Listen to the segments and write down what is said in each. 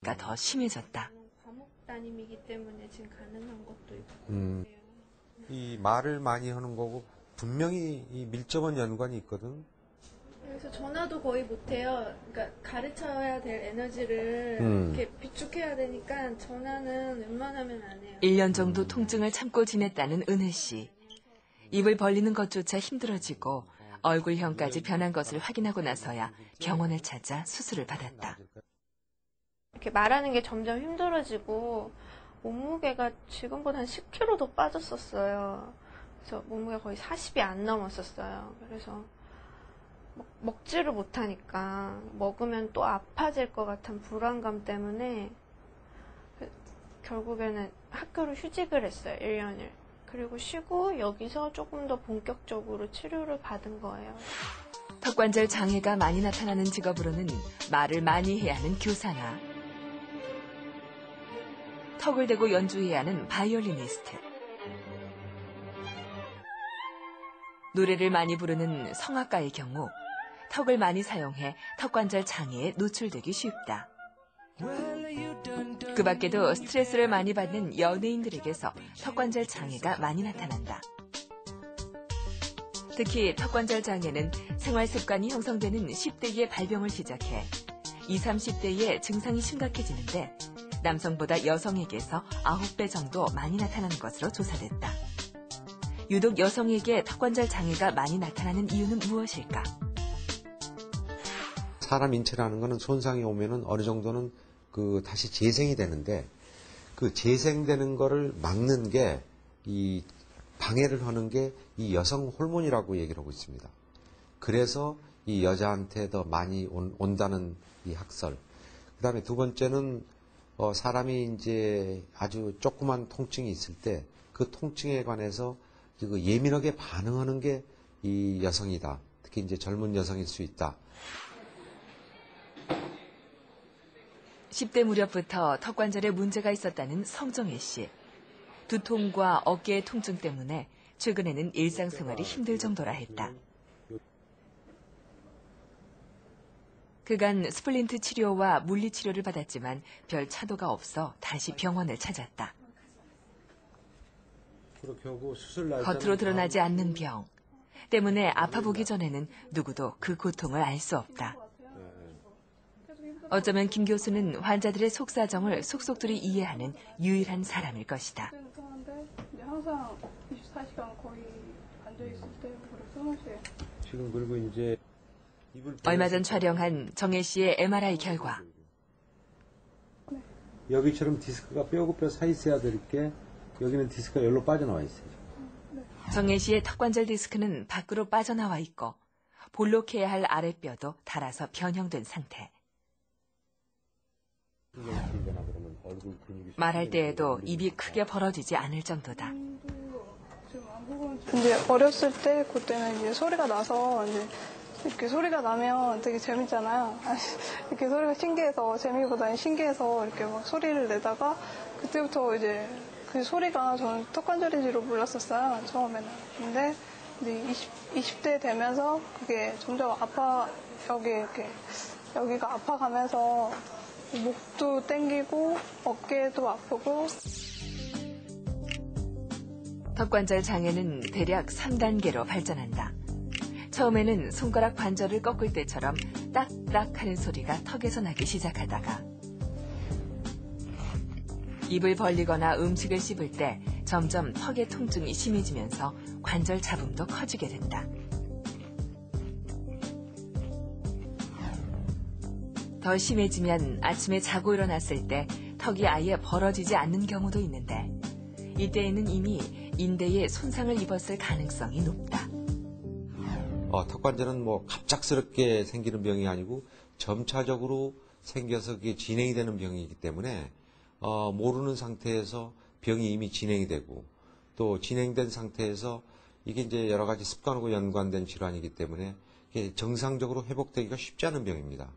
보니까 더 심해졌다. 과목 담임이기 때문에 지금 가능한 것도 있고. 이 말을 많이 하는 거고 분명히 이 밀접한 연관이 있거든. 그래서 전화도 거의 못해요. 그러니까 가르쳐야 될 에너지를 이렇게 비축해야 되니까 전화는 웬만하면 안 해요. 1년 정도 통증을 참고 지냈다는 은혜 씨. 입을 벌리는 것조차 힘들어지고 얼굴형까지 변한 것을 확인하고 나서야 병원을 찾아 수술을 받았다. 이렇게 말하는 게 점점 힘들어지고 몸무게가 지금보다 한 10kg 더 빠졌었어요. 그래서 몸무게가 거의 40이 안 넘었었어요. 그래서 먹지를 못하니까 먹으면 또 아파질 것 같은 불안감 때문에 결국에는 학교를 휴직을 했어요. 1년을. 그리고 쉬고 여기서 조금 더 본격적으로 치료를 받은 거예요. 턱관절 장애가 많이 나타나는 직업으로는 말을 많이 해야 하는 교사나 턱을 대고 연주해야 하는 바이올리니스트, 노래를 많이 부르는 성악가의 경우 턱을 많이 사용해 턱관절 장애에 노출되기 쉽다. 그 밖에도 스트레스를 많이 받는 연예인들에게서 턱관절 장애가 많이 나타난다. 특히 턱관절 장애는 생활 습관이 형성되는 10대에 발병을 시작해 20, 30대에 증상이 심각해지는데 남성보다 여성에게서 9배 정도 많이 나타나는 것으로 조사됐다. 유독 여성에게 턱관절 장애가 많이 나타나는 이유는 무엇일까? 사람 인체라는 거는 손상이 오면은 어느 정도는 다시 재생이 되는데 그 재생되는 거를 막는 게 이 방해를 하는 게 이 여성 호르몬이라고 얘기를 하고 있습니다. 그래서 이 여자한테 더 많이 온다는 이 학설. 그다음에 두 번째는 사람이 이제 아주 조그만 통증이 있을 때 그 통증에 관해서 그 예민하게 반응하는 게 이 여성이다. 특히 이제 젊은 여성일 수 있다. 10대 무렵부터 턱관절에 문제가 있었다는 성정혜 씨. 두통과 어깨의 통증 때문에 최근에는 일상생활이 힘들 정도라 했다. 그간 스플린트 치료와 물리치료를 받았지만 별 차도가 없어 다시 병원을 찾았다. 겉으로 드러나지 않는 병 때문에 아파보기 전에는 누구도 그 고통을 알 수 없다. 어쩌면 김 교수는 환자들의 속사정을 속속들이 이해하는 유일한 사람일 것이다. 항상 24시간 거의 앉아있을 때 그래서 지금 그리고 이제 얼마 전 촬영한 정혜 씨의 MRI 결과. 여기처럼 디스크가 뼈고 뼈 사이 있어야 될 게 여기는 디스크가 열로 빠져나와 있어요. 정혜 씨의 턱관절 디스크는 밖으로 빠져나와 있고 볼록해야 할 아랫뼈도 닳아서 변형된 상태. 말할 때에도 입이 크게 벌어지지 않을 정도다. 이제 어렸을 때 그때는 이제 소리가 나서 이제 이렇게 소리가 나면 되게 재밌잖아요. 이렇게 소리가 신기해서 재미보다는 신기해서 이렇게 막 소리를 내다가 그때부터 이제 그 소리가 저는 턱관절인지로 몰랐었어요. 처음에는. 근데 이제 20대 되면서 그게 점점 여기가 아파가면서 목도 땡기고 어깨도 아프고. 턱관절 장애는 대략 3단계로 발전한다. 처음에는 손가락 관절을 꺾을 때처럼 딱딱 하는 소리가 턱에서 나기 시작하다가 입을 벌리거나 음식을 씹을 때 점점 턱의 통증이 심해지면서 관절 잡음도 커지게 된다. 더 심해지면 아침에 자고 일어났을 때 턱이 아예 벌어지지 않는 경우도 있는데 이때에는 이미 인대에 손상을 입었을 가능성이 높다. 턱관절은 뭐 갑작스럽게 생기는 병이 아니고 점차적으로 생겨서 그게 진행이 되는 병이기 때문에 모르는 상태에서 병이 이미 진행이 되고 또 진행된 상태에서 이게 이제 여러 가지 습관하고 연관된 질환이기 때문에 이게 정상적으로 회복되기가 쉽지 않은 병입니다.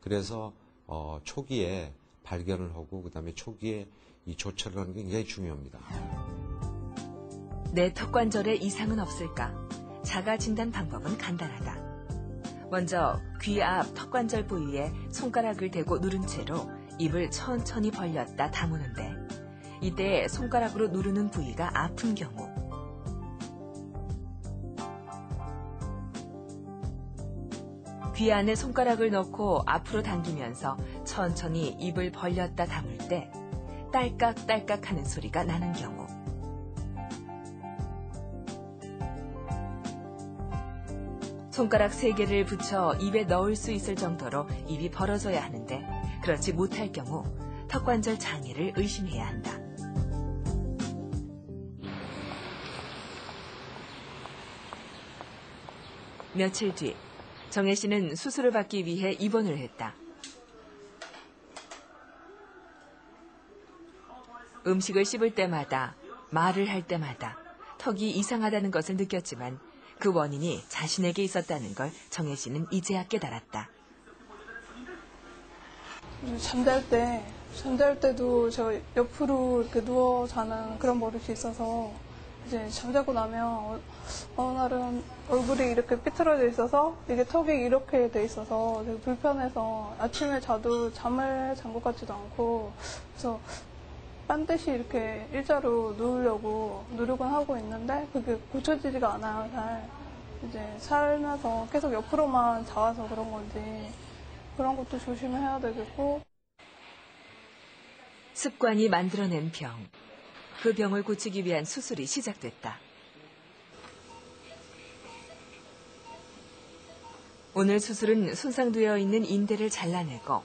그래서 초기에 발견을 하고 그다음에 초기에 이 조처를 하는 게 굉장히 중요합니다. 내 턱관절에 이상은 없을까? 자가 진단 방법은 간단하다. 먼저 귀 앞 턱관절 부위에 손가락을 대고 누른 채로 입을 천천히 벌렸다 다무는데 이때 손가락으로 누르는 부위가 아픈 경우 귀 안에 손가락을 넣고 앞으로 당기면서 천천히 입을 벌렸다 다물 때 딸깍딸깍 하는 소리가 나는 경우 손가락 3개를 붙여 입에 넣을 수 있을 정도로 입이 벌어져야 하는데 그렇지 못할 경우 턱관절 장애를 의심해야 한다. 며칠 뒤 정혜 씨는 수술을 받기 위해 입원을 했다. 음식을 씹을 때마다 말을 할 때마다 턱이 이상하다는 것을 느꼈지만 그 원인이 자신에게 있었다는 걸 정혜 씨는 이제야 깨달았다. 잠잘 때도 제가 옆으로 이렇게 누워 자는 그런 버릇이 있어서 이제 잠자고 나면 어느 날은 얼굴이 이렇게 삐뚤어져 있어서 이게 턱이 이렇게 돼 있어서 되게 불편해서 아침에 자도 잠을 잔 것 같지도 않고 그래서 반드시 이렇게 일자로 누르곤 하고 있는데 그게 고쳐지지가 않아요. 잘 이제 살면서 계속 옆으로만 자와서 그런 건지 그런 것도 조심해야 되겠고. 습관이 만들어낸 병. 그 병을 고치기 위한 수술이 시작됐다. 오늘 수술은 손상되어 있는 인대를 잘라내고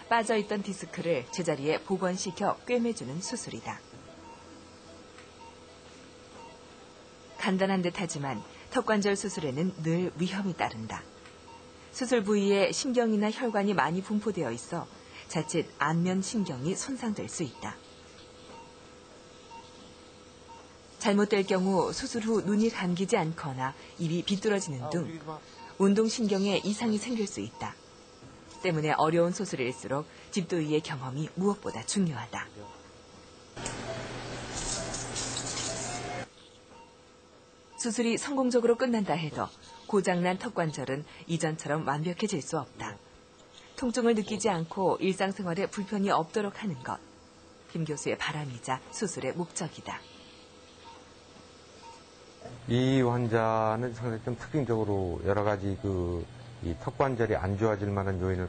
빠져있던 디스크를 제자리에 복원시켜 꿰매주는 수술이다. 간단한 듯하지만 턱관절 수술에는 늘 위험이 따른다. 수술 부위에 신경이나 혈관이 많이 분포되어 있어 자칫 안면 신경이 손상될 수 있다. 잘못될 경우 수술 후 눈이 감기지 않거나 입이 비뚤어지는 등 운동신경에 이상이 생길 수 있다. 때문에 어려운 수술일수록 집도의의 경험이 무엇보다 중요하다. 수술이 성공적으로 끝난다 해도 고장난 턱관절은 이전처럼 완벽해질 수 없다. 통증을 느끼지 않고 일상생활에 불편이 없도록 하는 것. 김 교수의 바람이자 수술의 목적이다. 이 환자는 상당히 좀 특징적으로 여러 가지 이 턱관절이 안 좋아질 만한 요인을